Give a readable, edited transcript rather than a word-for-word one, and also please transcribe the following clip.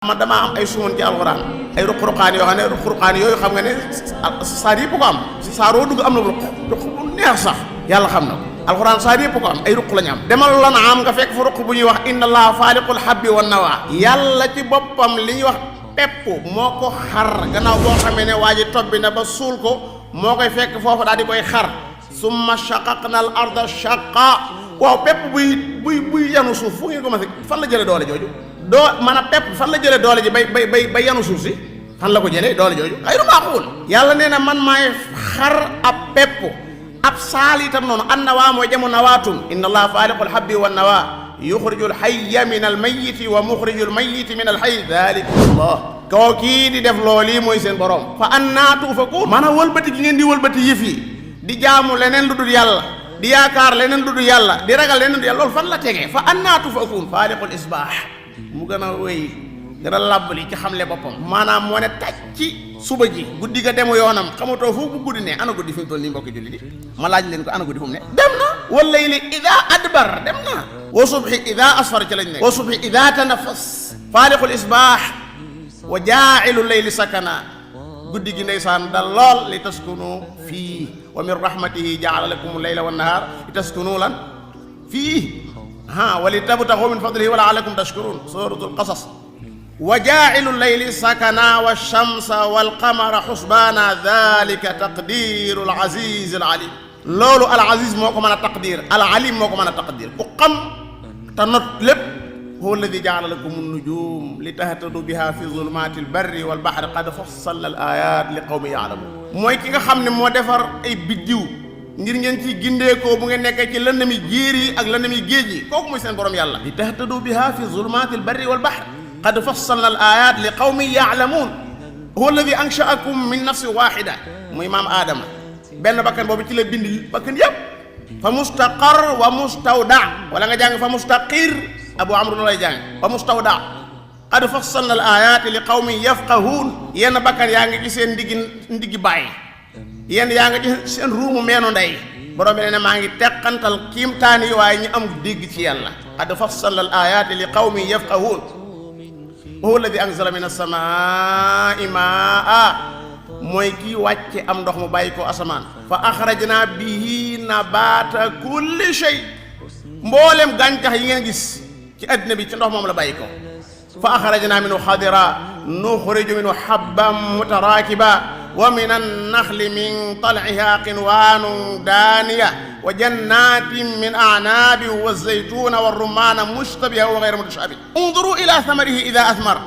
man damaa am ay sumoon ci alxuraan ay ruq-ruqaan yoo xam ne ruq-ruqaan yooyu xam nga ne saar yëpp ko am si saaroo dugg am na ruq bu neex sax yàlla xam na ko alxuraan saar yëpp ko am ay ruq lañu am demal lan am nga fekk fa ruq bu ñuy wax inna allaha faaliqul habbi wan nawaa yàlla ci boppam li ñuy wax pepp moo ko xar gannaaw boo xamee ne waa ji tobbi na ba suul ko moo koy fekk foofu daal di koy xar summa shaqaqna al arda shaqqa waaw pepp buy yanu suuf fu ngeen ko mën a fan la jële doole jooju doo mën a pepp fan la jëlee doole ji bay yanu suuf si fan la ko jëlee doole jooju xayru maaquul yàlla nee na man maay xar ab pepp ab saal itam noonu an nawaa mooy jamu nawaatun inna allaha faaliqul habbi wan nawaa yuxrijul hayya min al mayyiti wa muxrijul mayyiti min al hayy dalika allah koo kii di def loolu mooy seen borom fa annaa tuufakuun maanaam wëlbati gi ngeen di wëlbati yëf yi di jaamu leneen lu dul yàlla di yaakaar leneen lu dul yàlla di ragal leneen lu dul yàlla loolu fan la tegee fa annaa tuufakuun faaliqul isbaax mu gën a wéy gën a làbbali ci xamle boppam maanaam moo ne taj ci suba ji guddi ga demu yoonam xamatoo fu bu guddi ne ana guddi fi mu toll nii mbokki julli di ma laaj leen ko ana guddi fu mu ne dem na wal layli ida adbar dem na wa subhi ida asfar ci lañ ne wa subhi ida tanafas faaliqul isbaax wa jaa'ilu layli sakana guddi gi ndeysaan dal lool li taskunu fii wa min rahmatihi ja'ala lakum layla wan nahar li taskunu lan fii wa li tabtaxu min fadlihi wa la'allakum tashkurun suratul qasas wa jaa'ilu layli sakana wa shamsa wal qamara xusbaana dalika taqdiru al aziz al alim loolu al aziz moo ko mën a taqdir al alim moo ko mën a taqdir ku xam te not lépp huwa alladi ja'ala lakum an-nujum li tahtadu biha fi zulumati al barri wal bahri qad fassala al ayat li qawmin ya'lamun mooy ki nga xam ne moo defar ay biddiw ngir ngeen ci gindeekoo bu ngeen nekkee ci lëndami jéer yi ak lëndami géej yi kooku mooy seen borom yàlla li tahtadu biha fi zulumati al barri wal bahr qad fassalna al ayat li qawmin ya'lamun huwa alladi ansha'akum min nafsin wahida muy maam aadama benn bakkan boobu ci la bind bakkan yëpp fa mustaqar wa mustawda wala nga jàng fa mustaqir abu amru no lay jàng wa mustawda qad fassalna al ayat li qawmin yafqahun yenn bakkan yaa ngi ci seen ndiggi bàyyi yéen yaa nga ci seen ruumu meenu ndey borom bi nee na maa ngi teqantal kiimtaan yi waaye ñu am dégg ci yàlla qad fassala al ayaati li qawmin yafqahuun huwa alladi anzala min as-samaa'i maa'an mooy kii wàcce am ndox mu bàyyi ko asamaan fa axrajna bihi nabaata kulli shay mboolem gàncax yi ngeen gis ci addina bi ci ndox moom la bàyyi ko fa axrajna minhu xadira nuxriju minhu habban mutaraakiba wa min annaxli min talciha qinwaanun daaniya wa jannatin min acnaabin wa zaytuuna wa rummaana mushtabiha wa gayra mutashaabih unduru ila thamarihi ida athmar